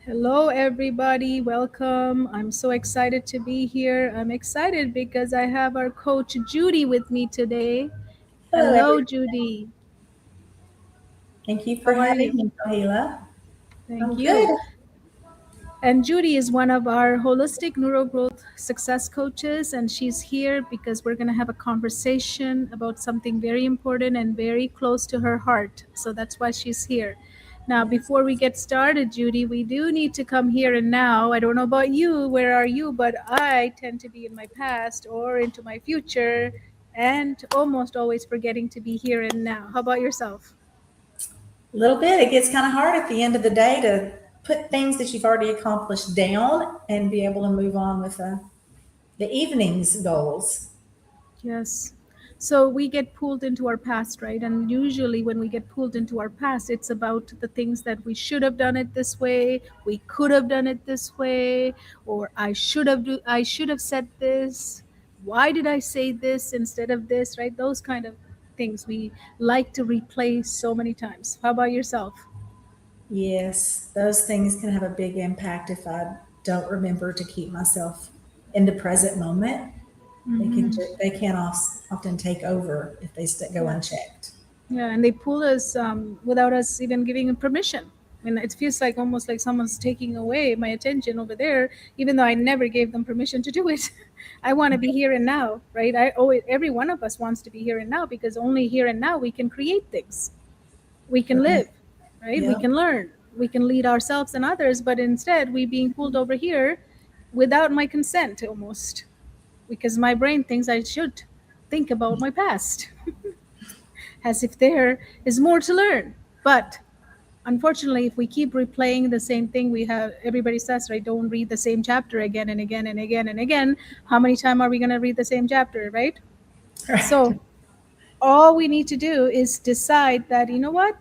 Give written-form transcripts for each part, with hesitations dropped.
Hello, everybody. Welcome. I'm so excited to be here. I'm excited because I have our coach Judy with me today. Hello, Hello, everyone. Judy. Thank you for How are having you? me, Sohila. Thank I'm you. good. And Judy is one of our holistic neurogrowth success coaches, and she's here because we're going to have a conversation about something very important and very close to her heart. So that's why she's here. Now, Yes. before we get started, Judy, we do need to come here and now. I don't know about you, where are you? But I tend to be in my past or into my future and almost always forgetting to be here and now. How about yourself? A little bit. It gets kind of hard at the end of the day to put things that you've already accomplished down and be able to move on with the evening's goals. Yes. So we get pulled into our past, right? And usually when we get pulled into our past, it's about the things that we should have done it this way, we could have done it this way, or I should have said this. Why did I say this instead of this, right? Those kind of things we like to replay so many times. How about yourself? Yes, those things can have a big impact if I don't remember to keep myself in the present moment. They can often take over if they go Yeah. unchecked. Yeah, and they pull us without us even giving permission. I mean, it feels like almost like someone's taking away my attention over there, even though I never gave them permission to do it. I want to be here and now, right? Every one of us wants to be here and now because only here and now we can create things. We can Right. live, right? We Yep. can learn. We can lead ourselves and others, but instead we being pulled over here without my consent almost because my brain thinks I should think about my past as if there is more to learn. But unfortunately, if we keep replaying the same thing, we have everybody says, right? Don't read the same chapter again and again and again and again. How many times are we going to read the same chapter, right? Right. So all we need to do is decide that, you know what?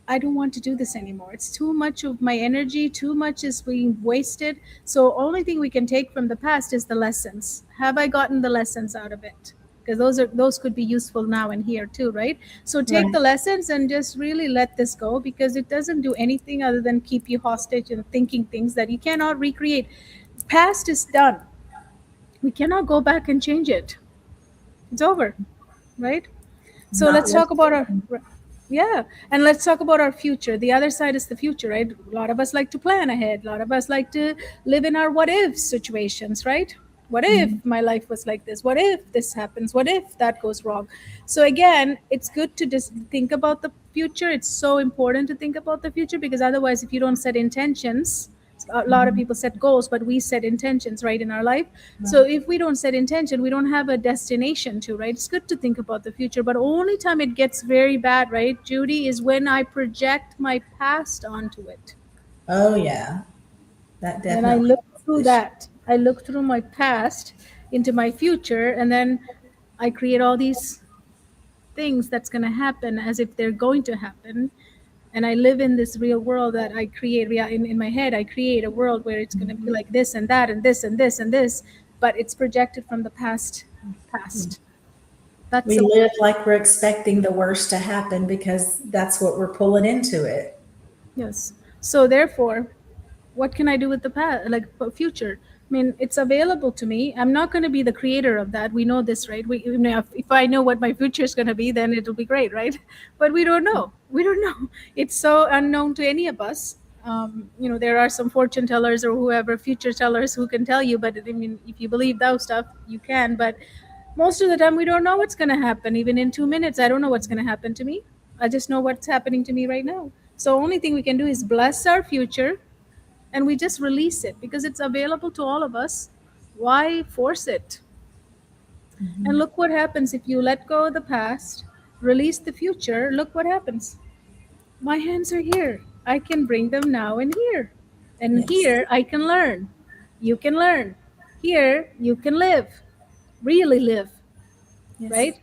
I don't want to do this anymore. It's too much of my energy, too much is being wasted. So only thing we can take from the past is the lessons. Have I gotten the lessons out of it? Because those could be useful now and here too, right? So take Right. the lessons and just really let this go because it doesn't do anything other than keep you hostage and thinking things that you cannot recreate. Past is done. We cannot go back and change it. It's over, right? So Not let's with talk about our yeah, and let's talk about our future. The other side is the future, right? A lot of us like to plan ahead. A lot of us like to live in our what if situations, right? What if my life was like this? What if this happens? What if that goes wrong? So again, it's good to just think about the future. It's so important to think about the future because otherwise if you don't set intentions, a lot of people set goals, but we set intentions, right, in our life. So right. if we don't set intention, we don't have a destination to, right? It's good to think about the future, but only time it gets very bad, right, Judy, is when I project my past onto it. Oh yeah, that When I definitely look is through an issue. that, I look through my past into my future, and then I create all these things that's going to happen as if they're going to happen. And I live in this real world that I create in my head. I create a world where it's going to be like this and that and this and this and this, but it's projected from the past. That's We a live like we're expecting the worst to happen because that's what we're pulling into it. yes. So therefore, what can I do with the past, like future? I mean, it's available to me. I'm not going to be the creator of that. We know this, right? You know, if I know what my future is going to be, then it'll be great, right? But we don't know. We don't know. It's so unknown to any of us. You know, there are some fortune tellers or whoever future tellers who can tell you. But I mean, if you believe those stuff, you can. But most of the time, we don't know what's going to happen. Even in 2 minutes, I don't know what's going to happen to me. I just know what's happening to me right now. So only thing we can do is bless our future and we just release it because it's available to all of us. Why force it? And look what happens if you let go of the past, release the future. Look what happens. My hands are here. I can bring them now and here. And Yes. here I can learn. You can learn. Here you can live. Really live, Yes. right?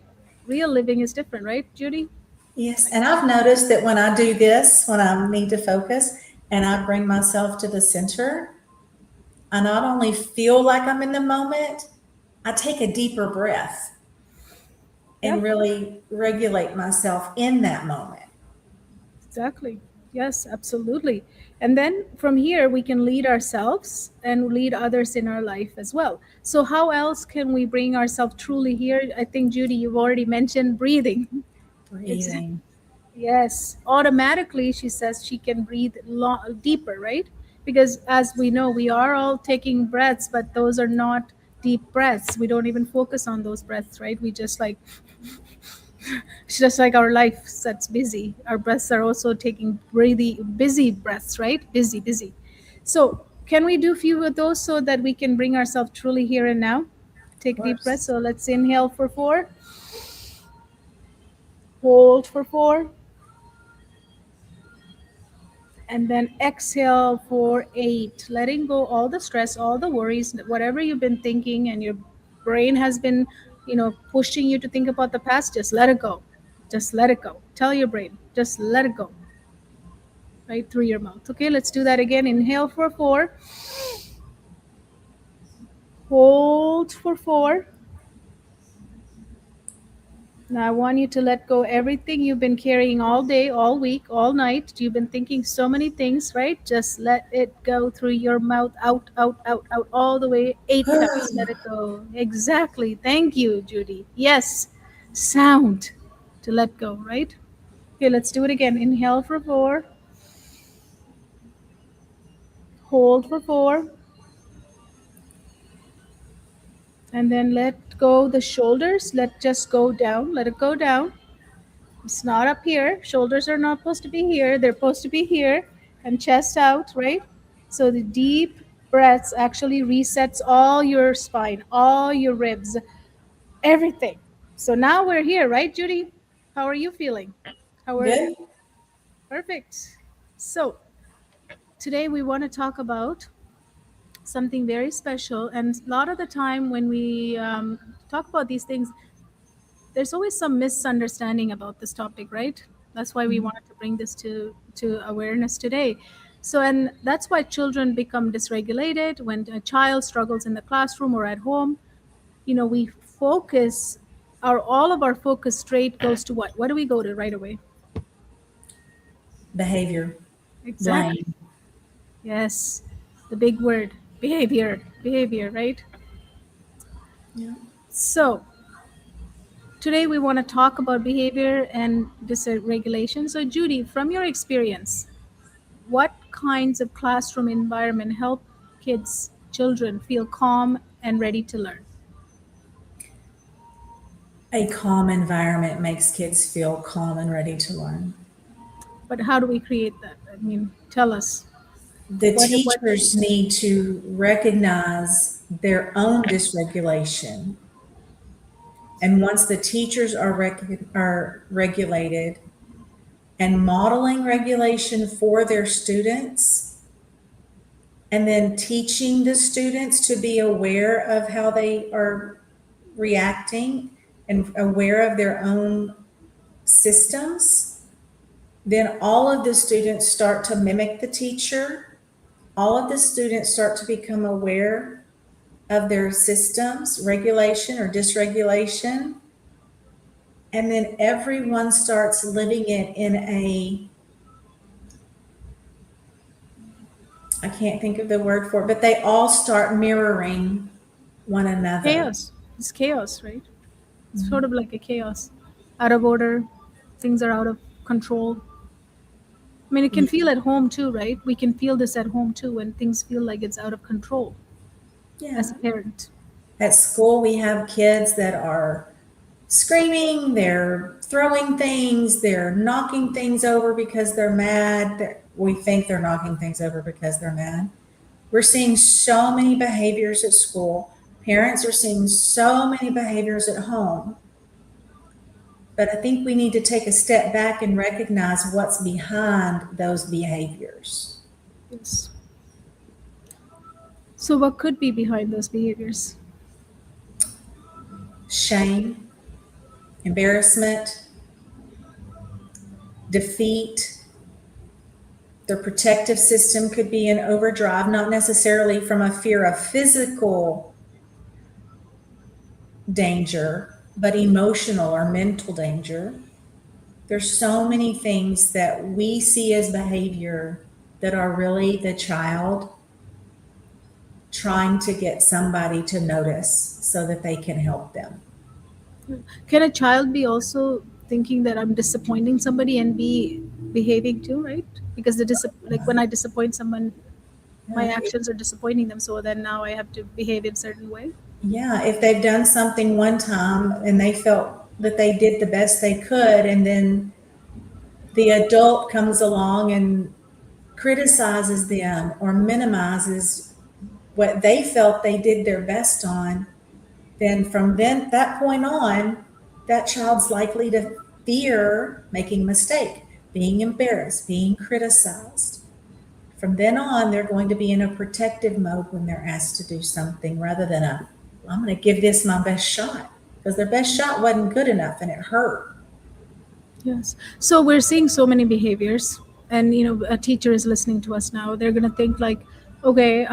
Real living is different, right, Judy? Yes. And I've noticed that when I do this, when I need to focus and I bring myself to the center, I not only feel like I'm in the moment, I take a deeper breath and Yep. really regulate myself in that moment. Exactly. Yes, absolutely. And then from here, we can lead ourselves and lead others in our life as well. So, how else can we bring ourselves truly here? I think, Judy, you've already mentioned breathing. It's Breathing. yes, automatically, she says she can breathe deeper, right? Because as we know, we are all taking breaths, but those are not deep breaths. We don't even focus on those breaths, right? We just like, it's just like our life that's busy. Our breaths are also taking busy breaths, right? Busy, busy. So, can we do few of those so that we can bring ourselves truly here and now? Of Take a deep breath. course. So, let's inhale for 4, hold for 4, and then exhale for 8, letting go all the stress, all the worries, whatever you've been thinking and your brain has been, pushing you to think about the past. Just let it go. Just let it go. Tell your brain, just let it go, right through your mouth. Okay, let's do that again. Inhale for 4, hold for 4. Now I want you to let go everything you've been carrying all day, all week, all night. You've been thinking so many things, right? Just let it go through your mouth, out, out, out, out, all the way 8 times. Let it go. Exactly. Thank you, Judy. Yes. Sound to let go, right? Okay, let's do it again. Inhale for 4, hold for 4, and then let go the shoulders. Let just go down. Let it go down. It's not up here. Shoulders are not supposed to be here. They're supposed to be here, and chest out, right? So the deep breaths actually resets all your spine, all your ribs, everything. So now we're here, right, Judy? How are you feeling? How are Good. perfect. So today we want to talk about something very special, and a lot of the time when we talk about these things, there's always some misunderstanding about this topic, right? That's why we wanted to bring this to awareness today. So, and that's why children become dysregulated when a child struggles in the classroom or at home. We focus all of our focus straight goes to what do we go to right away? Behavior. Exactly. Blame. Yes, the big word, behavior, right? Yeah. So today we want to talk about behavior and dysregulation. So, Judy, from your experience, what kinds of classroom environment help children feel calm and ready to learn? A calm environment makes kids feel calm and ready to learn. But how do we create that? I mean, tell us. The What teachers need to recognize their own dysregulation. And once the teachers are regulated and modeling regulation for their students, and then teaching the students to be aware of how they are reacting and aware of their own systems, then all of the students start to mimic the teacher. All of the students start to become aware of their systems, regulation or dysregulation. And then everyone starts living it in I can't think of the word for it, but they all start mirroring one another. chaos? It's chaos, right? It's sort of like a chaos, out of order. Things are out of control. I mean, it can feel at home too, right? We can feel this at home too when things feel like it's out of control as a Yeah. parent. At school, we have kids that are screaming, they're throwing things, they're knocking things over because they're mad. We think they're knocking things over because they're mad. We're seeing so many behaviors at school. Parents are seeing so many behaviors at home. But I think we need to take a step back and recognize what's behind those behaviors. Yes. So, what could be behind those behaviors? Shame, embarrassment, defeat. Their protective system could be in overdrive, not necessarily from a fear of physical danger, but emotional or mental danger. There's so many things that we see as behavior that are really the child trying to get somebody to notice so that they can help them. Can a child be also thinking that I'm disappointing somebody and be behaving too, right? Because like when I disappoint someone, my actions are disappointing them, so then now I have to behave in a certain way. Yeah, if they've done something one time and they felt that they did the best they could, and then the adult comes along and criticizes them or minimizes what they felt they did their best on, then from then that point on, that child's likely to fear making a mistake, being embarrassed, being criticized. From then on, they're going to be in a protective mode when they're asked to do something rather than I'm going to give this my best shot, because their best shot wasn't good enough and it hurt. Yes. So we're seeing so many behaviors, and a teacher is listening to us now. They're gonna think like, okay,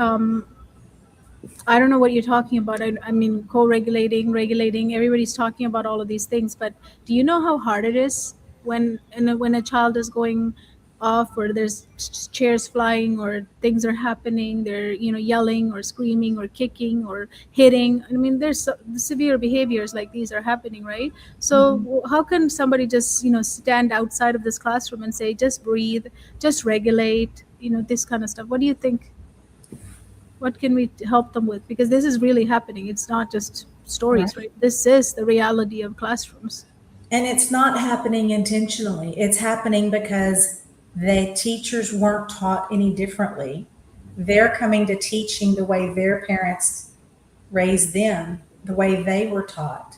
I don't know what you're talking about. I mean, co-regulating, regulating. Everybody's talking about all of these things, but do you know how hard it is when a child is going off, or there's chairs flying, or things are happening? They're yelling or screaming or kicking or hitting. I mean, there's severe behaviors like these are happening, right? So Mhm. how can somebody just stand outside of this classroom and say, just breathe, just regulate, this kind of stuff? What do you think? What can we help them with? Because this is really happening. It's not just stories, Right. right? This is the reality of classrooms. And it's not happening intentionally. It's happening because the teachers weren't taught any differently. They're coming to teaching the way their parents raised them, the way they were taught.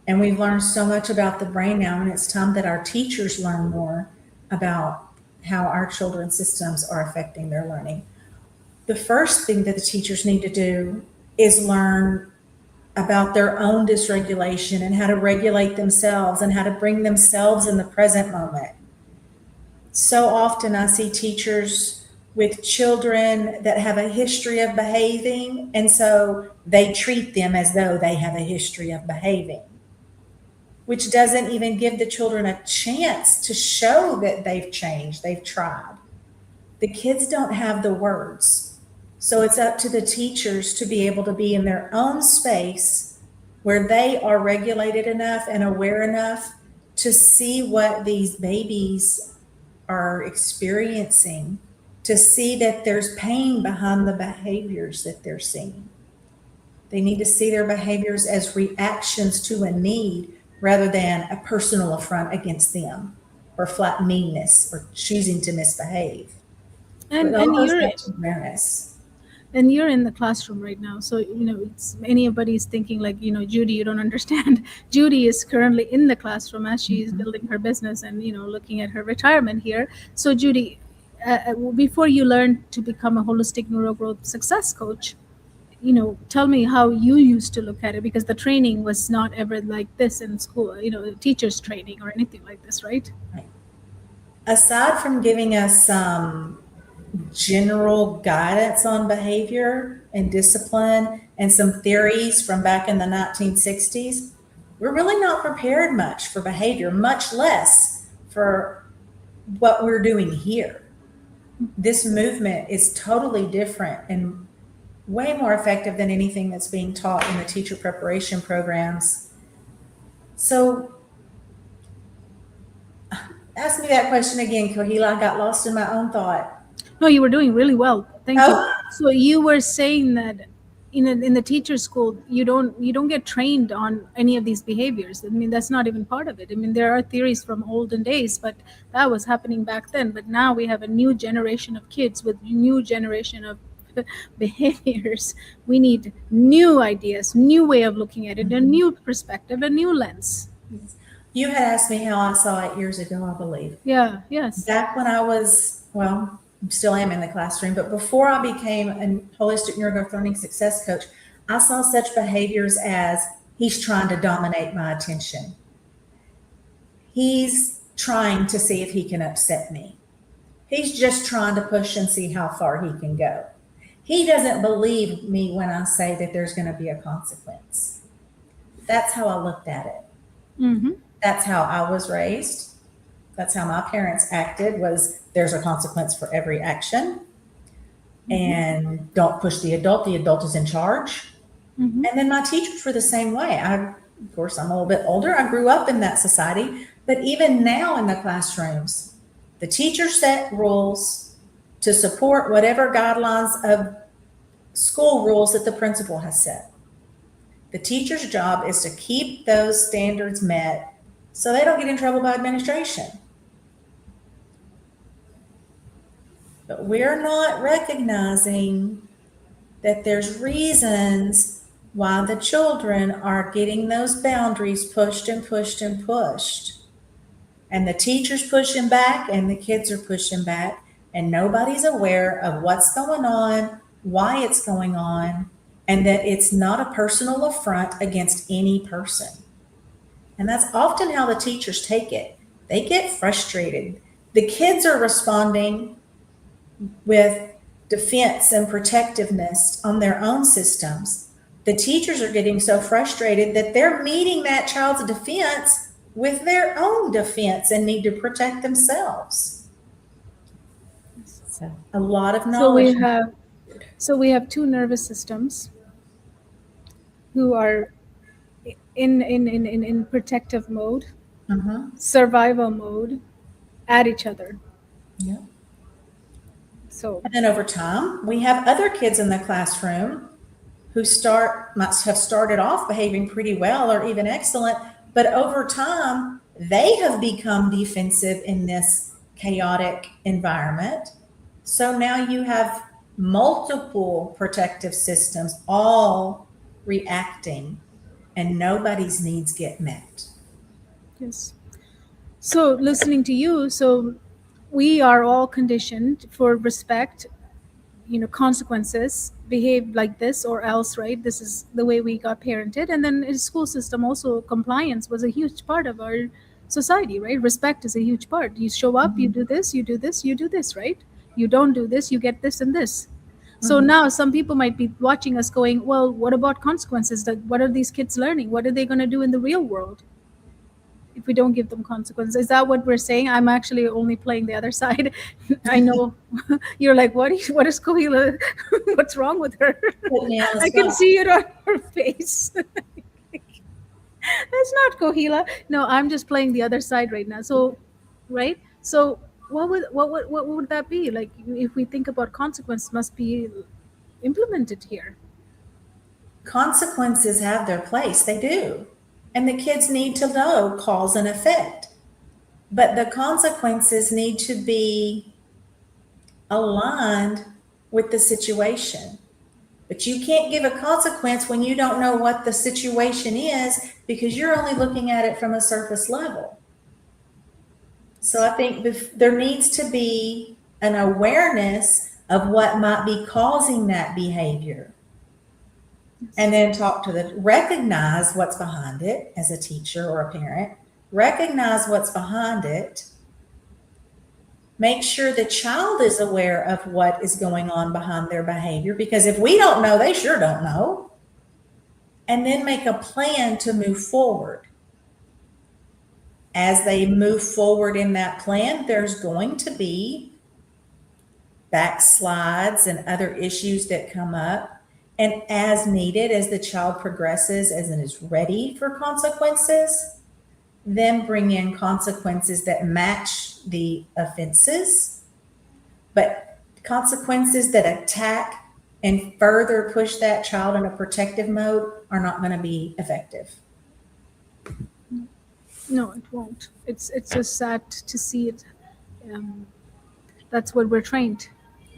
And we've learned so much about the brain now, and it's time that our teachers learn more about how our children's systems are affecting their learning. The first thing that the teachers need to do is learn about their own dysregulation and how to regulate themselves and how to bring themselves in the present moment. So often I see teachers with children that have a history of behaving, and so they treat them as though they have a history of behaving, which doesn't even give the children a chance to show that they've changed, they've tried. The kids don't have the words. So it's up to the teachers to be able to be in their own space where they are regulated enough and aware enough to see what these babies are experiencing, to see that there's pain behind the behaviors that they're seeing. They need to see their behaviors as reactions to a need rather than a personal affront against them or flat meanness or choosing to misbehave. So it And all and goes you're back to awareness. and you're in the classroom right now, so it's anybody's thinking like, Judy, you don't understand. Judy is currently in the classroom as she is building her business and looking at her retirement here. So Judy, before you learned to become a holistic neurogrowth success coach, tell me how you used to look at it, because the training was not ever like this in school, teachers training or anything like this, right? Right. Aside from giving us some general guidance on behavior and discipline and some theories from back in the 1960s, we're really not prepared much for behavior, much less for what we're doing here. This movement is totally different and way more effective than anything that's being taught in the teacher preparation programs. So ask me that question again, Kohila. I got lost in my own thought. No, you were doing really well. Thank you. Oh, So you were saying that in the teacher school, you don't get trained on any of these behaviors. I mean, that's not even part of it. I mean, there are theories from olden days, but that was happening back then. But now we have a new generation of kids with new generation of behaviors. We need new ideas, new way of looking at it, a new perspective, a new lens. you had asked me how I saw it years ago, I believe. Yeah, yes. Back when I was, well, still am in the classroom, but before I became a holistic neurogrowth learning success coach, I saw such behaviors as he's trying to dominate my attention. He's trying to see if he can upset me. He's just trying to push and see how far he can go. He doesn't believe me when I say that there's going to be a consequence. That's how I looked at it. Mm-hmm. That's how I was raised. That's how my parents acted, was there's a consequence for every action. And don't push the adult is in charge. Mm-hmm. And then my teachers were the same way. Of course, I'm a little bit older. I grew up in that society, but even now in the classrooms, the teachers set rules to support whatever guidelines of school rules that the principal has set. The teacher's job is to keep those standards met so they don't get in trouble by administration. But we're not recognizing that there's reasons why the children are getting those boundaries pushed and pushed and pushed. And the teacher's pushing back and the kids are pushing back, and nobody's aware of what's going on, why it's going on, and that it's not a personal affront against any person. And that's often how the teachers take it. They get frustrated. The kids are responding with defense and protectiveness on their own systems. The teachers are getting so frustrated that they're meeting that child's defense with their own defense and need to protect themselves. So a lot of knowledge. So we have two nervous systems who are in protective mode, survival mode, at each other. Yeah. So And then over time, we have other kids in the classroom who might have started off behaving pretty well or even excellent, but over time, they have become defensive in this chaotic environment. So now you have multiple protective systems all reacting, and nobody's needs get met. yes. So listening to you, so we are all conditioned for respect, consequences, behave like this or else, right? This is the way we got parented. And then in school system also, compliance was a huge part of our society, right? Respect is a huge part. You show up, you do this, you do this, you do this, right? You don't do this, you get this and this. So now some people might be watching us going, well, what about consequences? What are these kids learning? What are they going to do in the real world if we don't give them consequences? Is that what we're saying? I'm actually only playing the other side. I know you're like, what is Kohila? What's wrong with her? I can see it on her face. That's not Kohila. No, I'm just playing the other side right now. So, right? So what would that be? Like, if we think about consequence must be implemented here. Consequences have their place, they do. And the kids need to know cause and effect. But the consequences need to be aligned with the situation. But you can't give a consequence when you don't know what the situation is, because you're only looking at it from a surface level. So I think there needs to be an awareness of what might be causing that behavior. And then recognize what's behind it as a teacher or a parent, recognize what's behind it, make sure the child is aware of what is going on behind their behavior, because if we don't know, they sure don't know. And then make a plan to move forward. As they move forward in that plan, there's going to be backslides and other issues that come up. And as needed, as the child progresses, as it is ready for consequences, then bring in consequences that match the offenses. But consequences that attack and further push that child in a protective mode are not going to be effective. No, it won't. It's just sad to see it. That's what we're trained.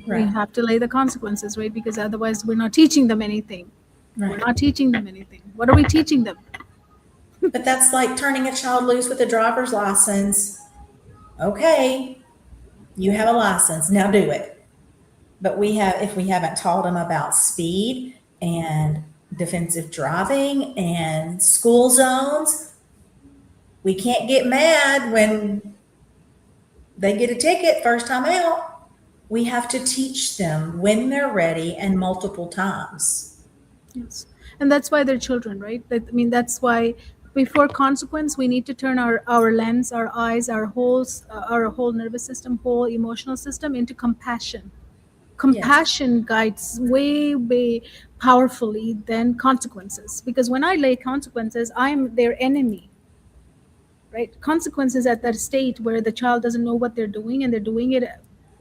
Right. We have to lay the consequences, right? Because otherwise we're not teaching them anything. Right. We're not teaching them anything. What are we teaching them? But that's like turning a child loose with a driver's license. Okay, you have a license, now do it. But if we haven't taught them about speed and defensive driving and school zones, we can't get mad when they get a ticket first time out. We have to teach them when they're ready and multiple times. Yes. And that's why they're children, right? That's why Before consequence, we need to turn our lens, our eyes, our whole nervous system, whole emotional system into compassion. Yes. Compassion guides way powerfully than consequences, because when I lay consequences, I'm their enemy, right? Consequences at that state where the child doesn't know what they're doing and they're doing it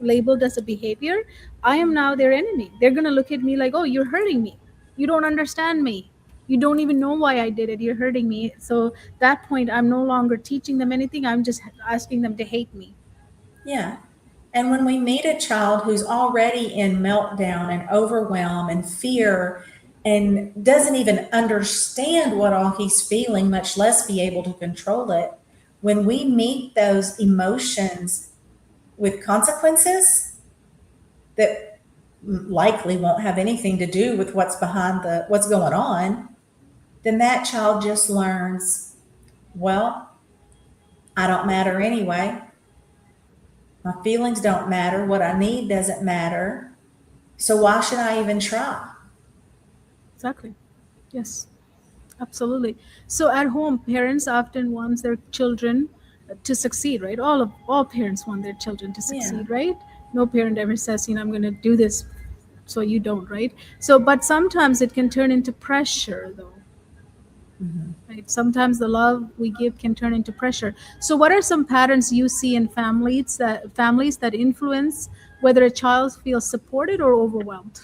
labeled as a behavior. I am now their enemy. They're going to look at me like, oh, you're hurting me, you don't understand me, you don't even know why I did it, you're hurting me. So that point, I'm no longer teaching them anything, I'm just asking them to hate me. Yeah. And when we meet a child who's already in meltdown and overwhelm and fear and doesn't even understand what all he's feeling, much less be able to control it, when we meet those emotions with consequences that likely won't have anything to do with what's going on, then that child just learns, well, I don't matter anyway. My feelings don't matter. What I need doesn't matter. So why should I even try? Exactly. Yes. Absolutely. So at home, parents often want their children to succeed, right? All parents want their children to Yeah. succeed, right? No parent ever says, I'm going to do this so you don't, right? So, but sometimes it can turn into pressure, though. Mhm. Right? Sometimes the love we give can turn into pressure. So, what are some patterns you see in families that influence whether a child feels supported or overwhelmed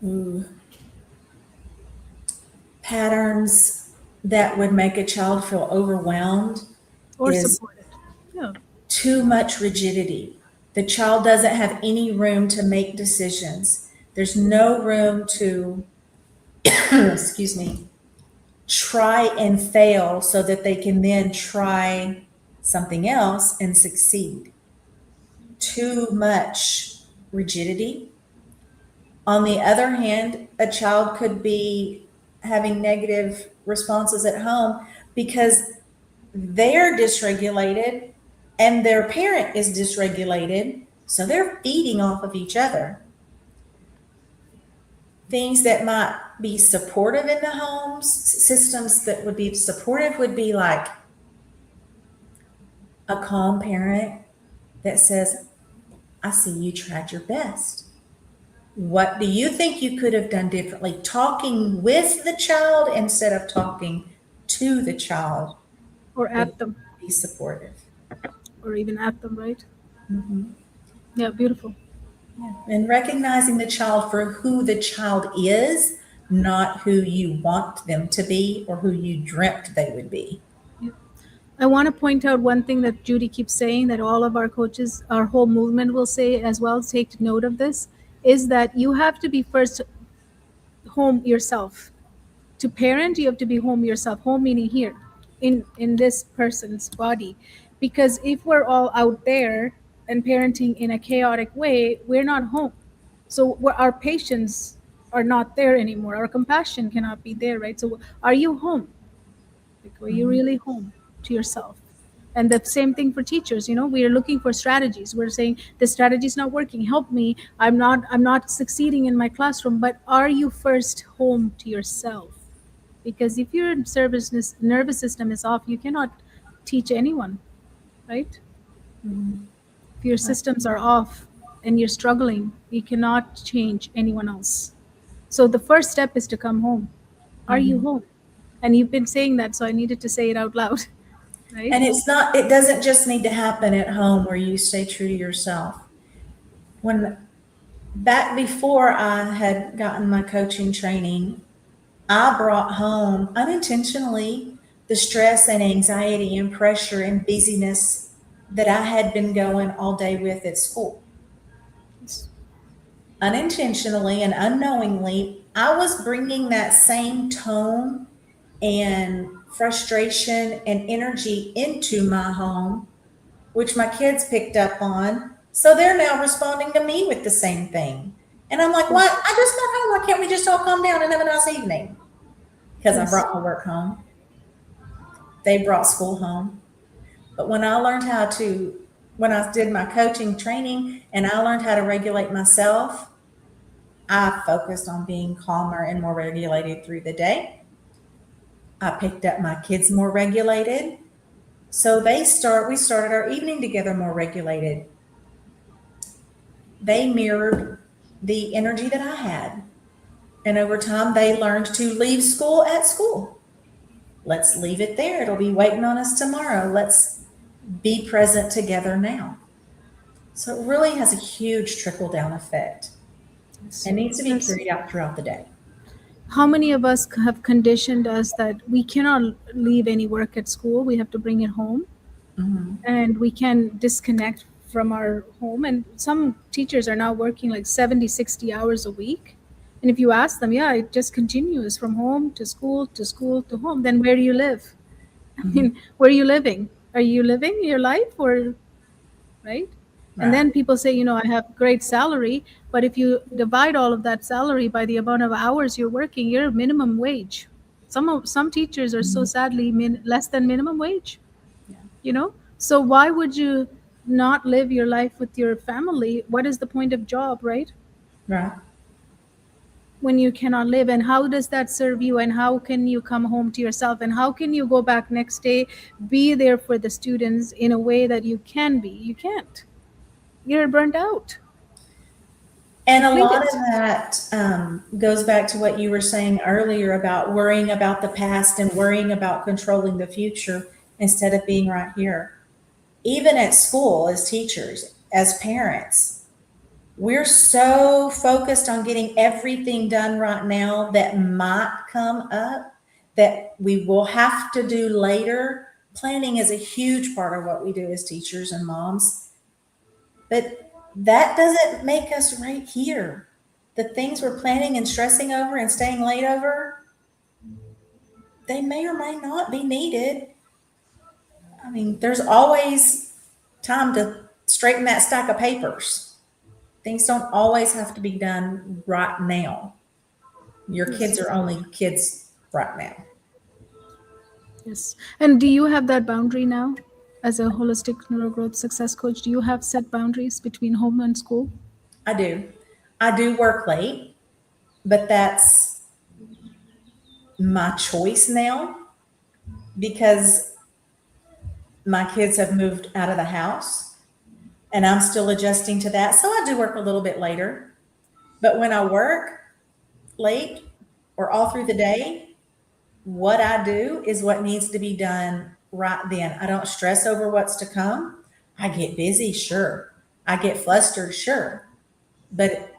Ooh. Patterns that would make a child feel overwhelmed or is supported? Yeah. too much rigidity. The child doesn't have any room to make decisions. There's no room to, excuse me, try and fail so that they can then try something else and succeed. Too much rigidity. On the other hand, a child could be having negative responses at home because they're dysregulated and their parent is dysregulated. So they're feeding off of each other. Things that might be supportive in the homes, systems that would be supportive would be like a calm parent that says, I see you tried your best. What do you think you could have done differently? Talking with the child instead of talking to the child Or would at them, be supportive. or even at them, right? Mhm. Yeah, beautiful. Yeah. And recognizing the child for who the child is, not who you want them to be or who you dreamt they would be. Yeah. I want to point out one thing that Judy keeps saying, that all of our coaches, our whole movement will say as well, take note of this, is that you have to be first home yourself. To parent, you have to be home yourself. Home meaning here, in this person's body. Because if we're all out there and parenting in a chaotic way, we're not home. So our patience are not there anymore. Our compassion cannot be there, right? So are you home? Like, were you Mhm. really home to yourself? And the same thing for teachers. We are looking for strategies. We're saying the strategy is not working. Help me. I'm not succeeding in my classroom. But are you first home to yourself? Because if your nervous system is off, you cannot teach anyone, right? Mhm. If your Right. systems are off and you're struggling, you cannot change anyone else. So the first step is to come home. Are you Mhm. home? And you've been saying that, so I needed to say it out loud, right? And it doesn't just need to happen at home where you stay true to yourself. When back before I had gotten my coaching training, I brought home unintentionally the stress and anxiety and pressure and busyness that I had been going all day with at school. Yes. Unintentionally and unknowingly, I was bringing that same tone and frustration and energy into my home, which my kids picked up on. So they're now responding to me with the same thing. And I'm like, what? Yes. I just got home. Why can't we just all calm down and have a nice evening? Because I Yes. brought my work home. They brought school home. But when I did my coaching training and I learned how to regulate myself, I focused on being calmer and more regulated through the day. I picked up my kids more regulated. So we started our evening together more regulated. They mirrored the energy that I had. And over time, they learned to leave school at school. Let's leave it there. It'll be waiting on us tomorrow. Let's be present together now. So it really has a huge trickle down effect and needs to be Yes. carried out throughout the day. How many of us have conditioned us that we cannot leave any work at school? We have to bring it home, Mm-hmm. and we can disconnect from our home. And some teachers are now working like 70, 60 hours a week. And if you ask them, yeah, it just continues from home to school to school to home. Then where do you live? I Mm-hmm. mean, where are you living? Are you living your life, or right? And Right. then people say, I have great salary, but if you divide all of that salary by the amount of hours you're working, you're minimum wage. Some teachers are so Mhm. sadly less than minimum wage, Yeah. So why would you not live your life with your family? What is the point of job, right? Right. When you cannot live, and how does that serve you, and how can you come home to yourself, and how can you go back next day, be there for the students in a way that you can be? You can't. You're burnt out, And a lot depleted. of that goes back to what you were saying earlier about worrying about the past and worrying about controlling the future instead of being right here. Even at school, as teachers, as parents, we're so focused on getting everything done right now that might come up that we will have to do later. Planning is a huge part of what we do as teachers and moms, but that doesn't make us right here. The things we're planning and stressing over and staying late over, they may or may not be needed. I mean, there's always time to straighten that stack of papers. Things don't always have to be done right now. Your Yes. kids are only kids right now. Yes. And do you have that boundary now as a holistic neurogrowth success coach? Do you have set boundaries between home and school? I do. I do work late, but that's my choice now because my kids have moved out of the house and I'm still adjusting to that. So I do work a little bit later. But when I work late or all through the day, what I do is what needs to be done right then. I don't stress over what's to come. I get busy, sure. I get flustered, sure. But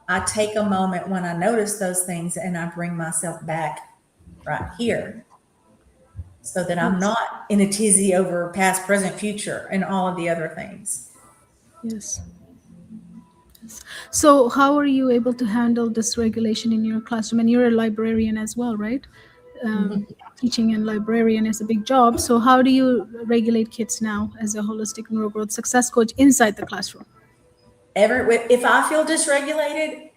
I take a moment when I notice those things and I bring myself back right here so that I'm Yes. not in a tizzy over past, present, future, and all of the other things. Yes. So, how are you able to handle dysregulation in your classroom? And you're a librarian as well, right? Um, Mhm. Teaching and librarian is a big job. So, how do you regulate kids now as a holistic neurogrowth success coach inside the classroom? If I feel dysregulated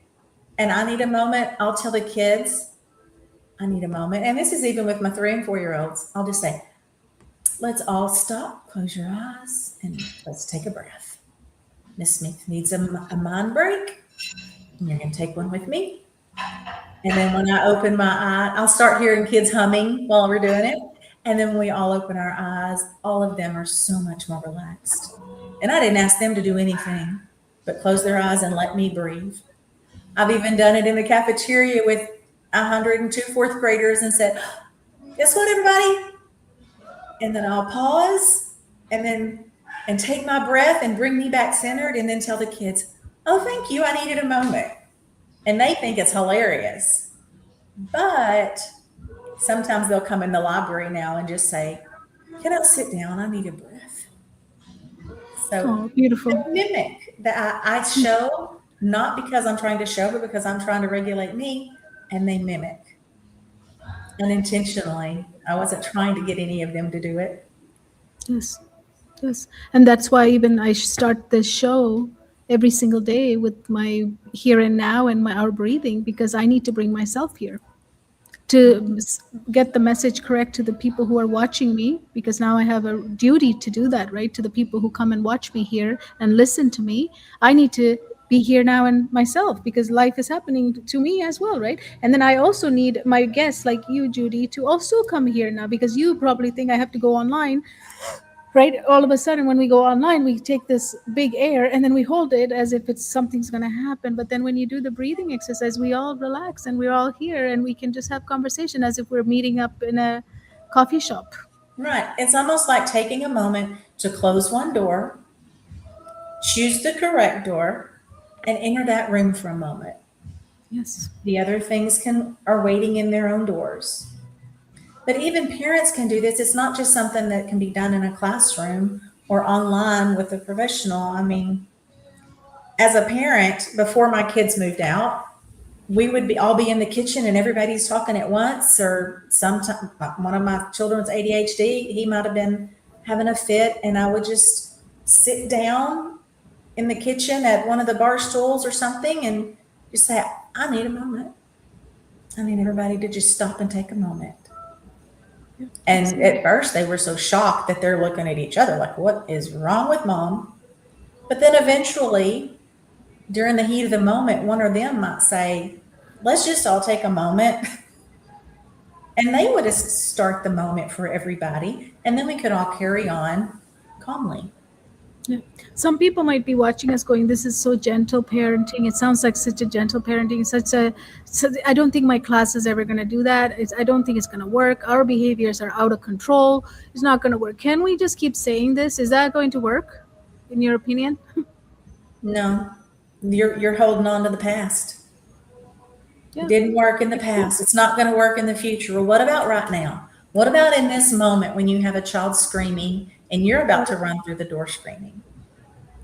and I need a moment, I'll tell the kids I need a moment. And this is even with my 3 and 4 year olds. I'll just say, let's all stop, close your eyes, and let's take a breath. Miss Smith needs a mind break. And you're going to take one with me. And then when I open my eye, I'll start hearing kids humming while we're doing it. And then when we all open our eyes, all of them are so much more relaxed. And I didn't ask them to do anything but close their eyes and let me breathe. I've even done it in the cafeteria with 102 fourth graders and said, guess what, everybody? And then I'll pause and take my breath and bring me back centered and then tell the kids, oh, thank you. I needed a moment. And they think it's hilarious. But sometimes they'll come in the library now and just say, can I sit down? I need a breath. So Oh, beautiful. they mimic that I show, not because I'm trying to show, but because I'm trying to regulate me, and they mimic unintentionally. I wasn't trying to get any of them to do it. Yes. Yes. And that's why even I start this show every single day with my here and now and our breathing, because I need to bring myself here to get the message correct to the people who are watching me, because now I have a duty to do that, right? To the people who come and watch me here and listen to me, I need to be here now and myself, because life is happening to me as well, right? And then I also need my guests like you, Judy, to also come here now, because you probably think I have to go online, right? All of a sudden when we go online, we take this big air and then we hold it as if it's something's going to happen. But then when you do the breathing exercise, we all relax and we're all here and we can just have conversation as if we're meeting up in a coffee shop. Right. It's almost like taking a moment to close one door, choose the correct door, and enter that room for a moment. Yes. The other things are waiting in their own doors. But even parents can do this. It's not just something that can be done in a classroom or online with a professional. I mean, as a parent, before my kids moved out, we would be all be in the kitchen and everybody's talking at once, or sometimes one of my children's ADHD, he might have been having a fit, and I would just sit down in the kitchen at one of the bar stools or something and just say, I need a moment. I need everybody to just stop and take a moment. And at first they were so shocked that they're looking at each other like, what is wrong with mom? But then eventually, during the heat of the moment, one of them might say, let's just all take a moment. And they would start the moment for everybody. And then we could all carry on calmly. Yeah. Some people might be watching us going, this is so gentle parenting. It sounds like such a gentle parenting. I don't think my class is ever going to do that. I don't think it's going to work. Our behaviors are out of control. It's not going to work. Can we just keep saying this? Is that going to work, in your opinion? No, you're holding on to the past. Yeah. It didn't work in the past. It's not going to work in the future. Well, what about right now? What about in this moment when you have a child screaming and you're about to run through the door screaming?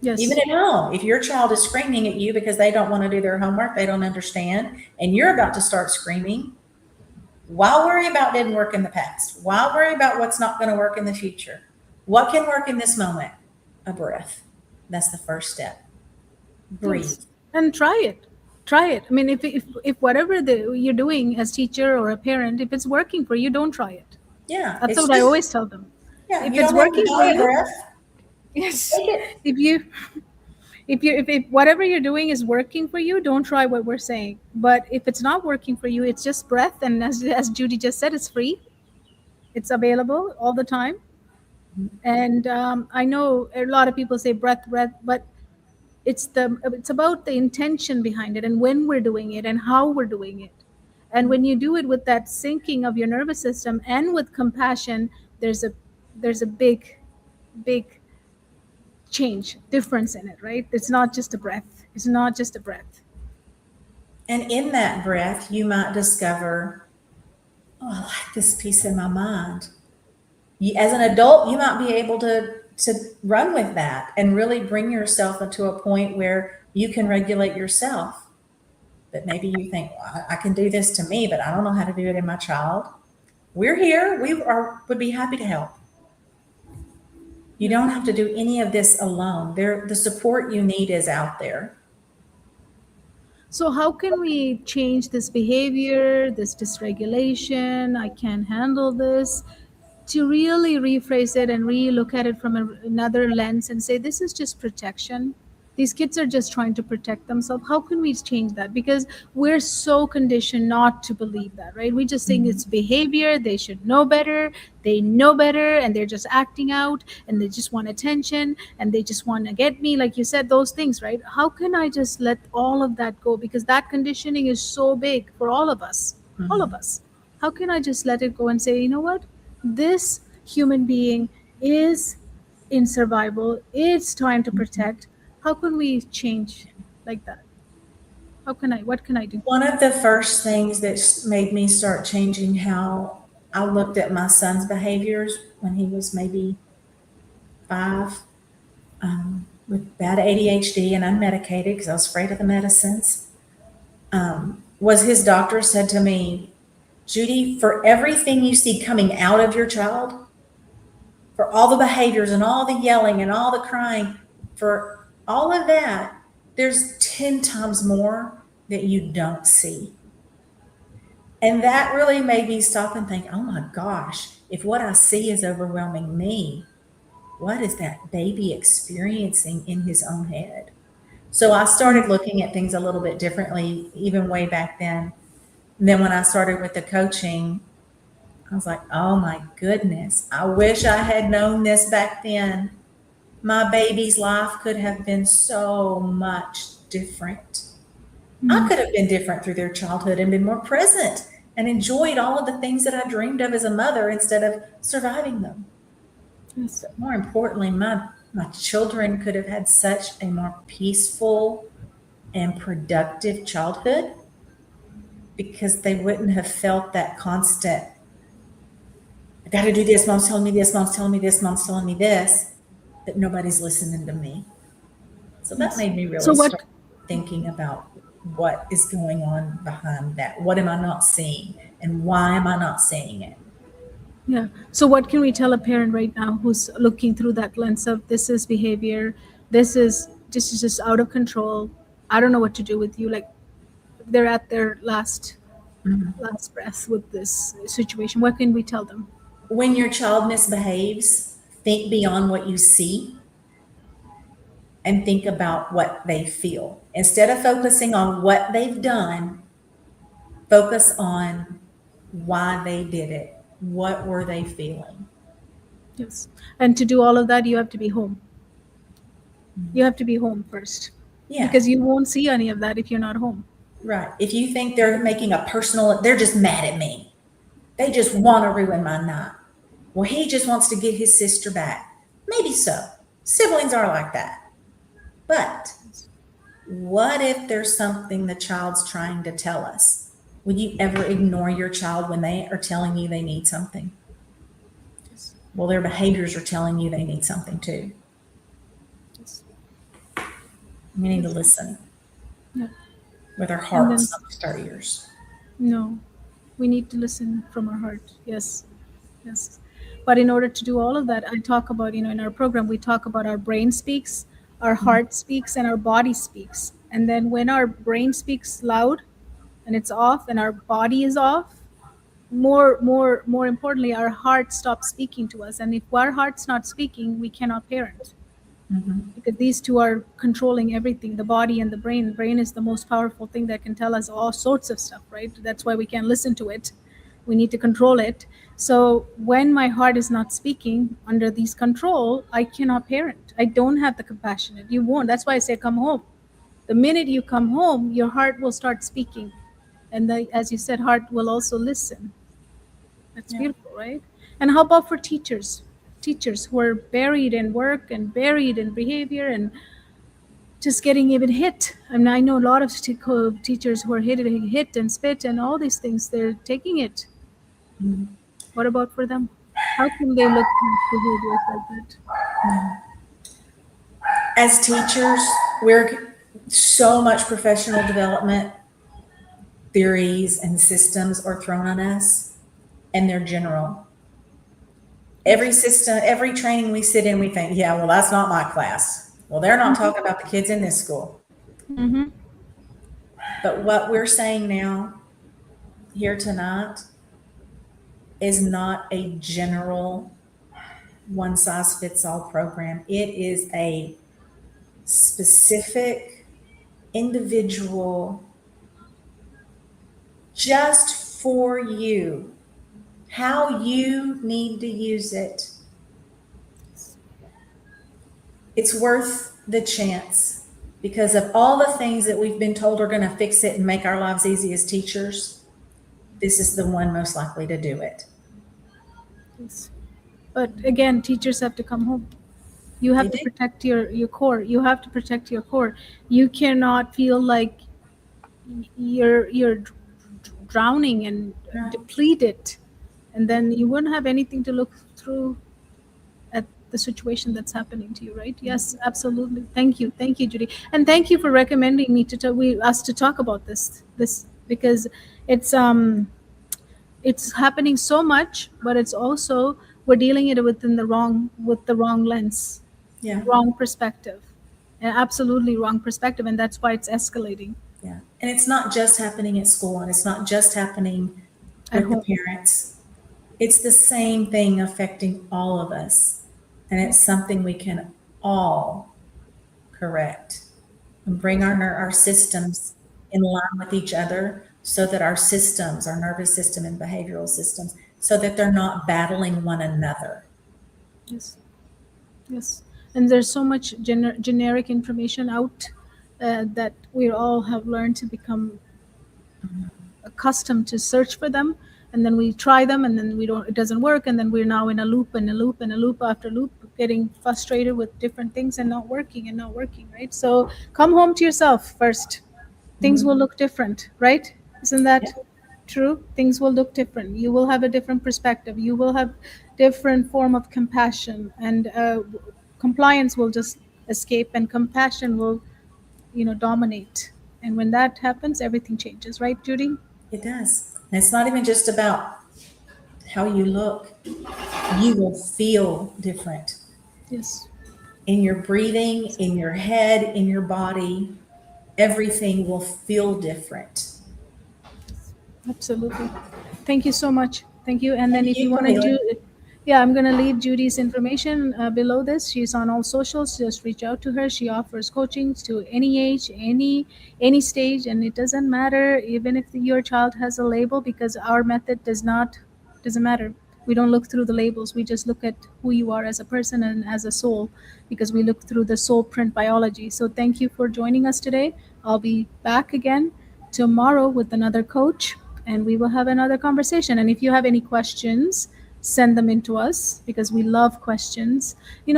Even Yes. at home, if your child is screaming at you because they don't want to do their homework, they don't understand, and you're about to start screaming, why worry about didn't work in the past? Why worry about what's not going to work in the future? What can work in this moment? A breath. That's the first step. Breathe. Yes. And try it. Try it. I mean, if whatever you're doing as teacher or a parent, if it's working for you, don't try it. Yeah, That's it's what I just, always tell them. yeah, If you it's don't have to working for buy a you, breath. yes. Take it. If you if whatever you're doing is working for you, don't try what we're saying. But if it's not working for you, it's just breath, and as Judy just said, it's free. It's available all the time. And I know a lot of people say breath, breath, but it's about the intention behind it and when we're doing it and how we're doing it. And when you do it with that syncing of your nervous system and with compassion, there's a big change difference in it, right? It's not just a breath. It's not just a breath. And in that breath, you might discover, oh, I like this piece in my mind. As an adult, you might be able to run with that and really bring yourself into a point where you can regulate yourself. But maybe you think, well, I can do this to me, but I don't know how to do it in my child. We're here. Would be happy to help. You don't have to do any of this alone. The support you need is out there. So how can we change this behavior, this dysregulation? I can't handle this. To really rephrase it and re-look at it from another lens and say, this is just protection. These kids are just trying to protect themselves. How can we change that? Because we're so conditioned not to believe that, right? We just think it's behavior. They should know better. They know better, and they're just acting out, and they just want attention, and they just want to get me, like you said, those things, right? How can I just let all of that go? Because that conditioning is so big for all of us, all of us. How can I just let it go and say, you know what? This human being is in survival. It's trying to protect. How can we change like that? What can I do? One of the first things that made me start changing how I looked at my son's behaviors when he was maybe 5, with bad ADHD and unmedicated because I was afraid of the medicines, was his doctor said to me, Judy, for everything you see coming out of your child, for all the behaviors and all the yelling and all the crying, for all of that, there's 10 times more that you don't see. And that really made me stop and think, oh my gosh, if what I see is overwhelming me, what is that baby experiencing in his own head? So I started looking at things a little bit differently, even way back then. And then when I started with the coaching, I was like, oh my goodness, I wish I had known this back then. My baby's life could have been so much different. I Mm. could have been different through their childhood and been more present and enjoyed all of the things that I dreamed of as a mother instead of surviving them. Yes. But more importantly, my children could have had such a more peaceful and productive childhood because they wouldn't have felt that constant, I got to do this, mom's telling me this, mom's telling me this, mom's telling me this, that nobody's listening to me. So that Yes. made me So really what? start thinking about what is going on behind that. What am I not seeing? And why am I not seeing it? Yeah. So what can we tell a parent right now who's looking through that lens of this is behavior, this is just out of control. I don't know what to do with you. Like they're at their last breath with this situation. What can we tell them? When your child misbehaves, think beyond what you see and think about what they feel. Instead of focusing on what they've done, focus on why they did it. What were they feeling? Yes. And to do all of that, you have to be home. You have to be home first Yeah, because you won't see any of that if you're not home. right. If you think they're making a personal, they're just mad at me. They just want to ruin my night. Well, he just wants to get his sister back. Maybe so. Siblings are like that. But what if there's something the child's trying to tell us? Would you ever ignore your child when they are telling you they need something? Yes. Well, their behaviors are telling you they need something too. Yes. We need to Yes. listen Yeah. with our And then hearts, not just our ears. no, we need to listen from our heart. Yes. Yes. But in order to do all of that, I talk about, in our program, we talk about our brain speaks, our heart speaks, and our body speaks. And then when our brain speaks loud and it's off and our body is off, more importantly, our heart stops speaking to us. And if our heart's not speaking, we cannot parent Mm-hmm. because these two are controlling everything, the body and the brain. Brain is the most powerful thing that can tell us all sorts of stuff, right? That's why we can't listen to it. We need to control it. So when my heart is not speaking under these control, I cannot parent. I don't have the compassionate. You won't. That's why I say come home. The minute you come home, your heart will start speaking, and as you said, heart will also listen. That's Yeah. beautiful, right? And how about for teachers? Teachers who are buried in work and buried in behavior and just getting even hit. I mean, I know a lot of teachers who are hit and spit and all these things. They're taking it. Mhm. What about for them? How can they look at behaviors like that? As teachers, we're so much professional development theories and systems are thrown on us, and they're general. Every system, every training we sit in, we think, yeah, well, that's not my class. Well, they're not talking about the kids in this school. Mm-hmm. But what we're saying now, here tonight, is not a general one size fits all program. It is a specific, individual, just for you, how you need to use it. It's worth the chance because of all the things that we've been told are going to fix it and make our lives easy as teachers. This is the one most likely to do it. Yes. But again, teachers have to come home. You They have to do. protect your core. You have to protect your core. You cannot feel like you're drowning and Right. depleted, and then you wouldn't have anything to look through at the situation that's happening to you, right? Yes, absolutely. Thank you, Judy, and thank you for recommending me to us to talk about this because it's it's happening so much, but it's also we're dealing it within the wrong lens, Yeah. wrong perspective, and absolutely wrong perspective, and that's why it's escalating Yeah. And it's not just happening at school and it's not just happening at with the home. parents. It's the same thing affecting all of us. And it's something we can all correct. and bring our systems in line with each other so that our systems, our nervous system and behavioral systems, so that they're not battling one another. Yes. Yes. And there's so much generic information out that we all have learned to become accustomed to search for them, and then we try them and then we don't, it doesn't work, and then we're now in a loop and a loop and a loop after loop, getting frustrated with different things and not working and not working, right? So come home to yourself first. Things will Mhm. look different, right? Isn't that Yeah, true? Things will look different. You will have a different perspective. You will have different form of compassion, and compliance will just escape, and compassion will, dominate. And when that happens, everything changes, right, Judy? it does. And it's not even just about how you look. You will feel different Yes. in your breathing, in your head, in your body. Everything will feel different. Absolutely. Thank you so much. Thank you. And then Thank if you you, want to Camila. do, yeah, I'm going to leave Judy's information below this. She's on all socials. Just reach out to her. She offers coaching to any age, any stage, and it doesn't matter even if your child has a label, because our method doesn't matter. We don't look through the labels. We just look at who you are as a person and as a soul, because we look through the soul print biology. So thank you for joining us today. I'll be back again tomorrow with another coach, and we will have another conversation. And if you have any questions, send them in to us, because we love questions.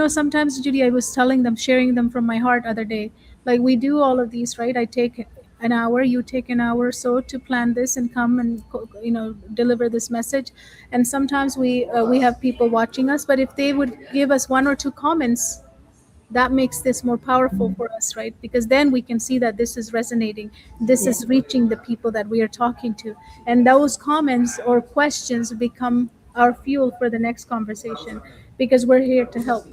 Sometimes, Judy, I was telling them, sharing them from my heart other day. Like, we do all of these, right? I take an hour, you take an hour or so to plan this and come and deliver this message. And sometimes we have people watching us, but if they would give us one or two comments, that makes this more powerful for us, right? Because then we can see that this is resonating, this Yeah, is reaching the people that we are talking to, and those comments or questions become our fuel for the next conversation, because we're here to help.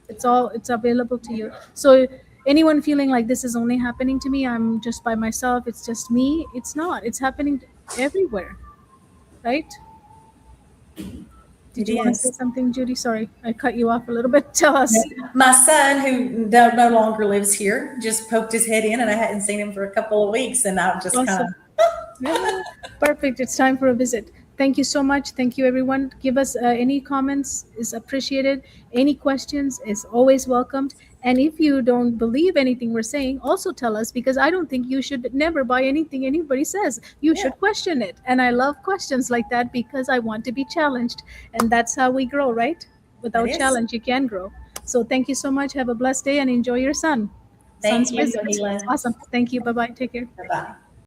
It's available to you. So anyone feeling like this is only happening to me, I'm just by myself, it's just me, it's not. It's happening everywhere, right? it Did you want to say is. something, Judy? Sorry, I cut you off a little bit. Tell Yeah. us. My son, who no longer lives here, just poked his head in, and I hadn't seen him for a couple of weeks, and I just kind Awesome. of, Yeah, perfect. It's time for a visit. Thank you so much. Thank you, everyone. Give us any comments is appreciated. Any questions is always welcomed. And if you don't believe anything we're saying, also tell us, because I don't think you should never buy anything anybody says. You yeah, should question it. And I love questions like that, because I want to be challenged. And that's how we grow, right? it Without is. challenge, you can grow. So thank you so much. Have a blessed day and enjoy your Thank son's you, visit. Camila. Awesome. Thank you. Bye bye. Take care. Bye bye.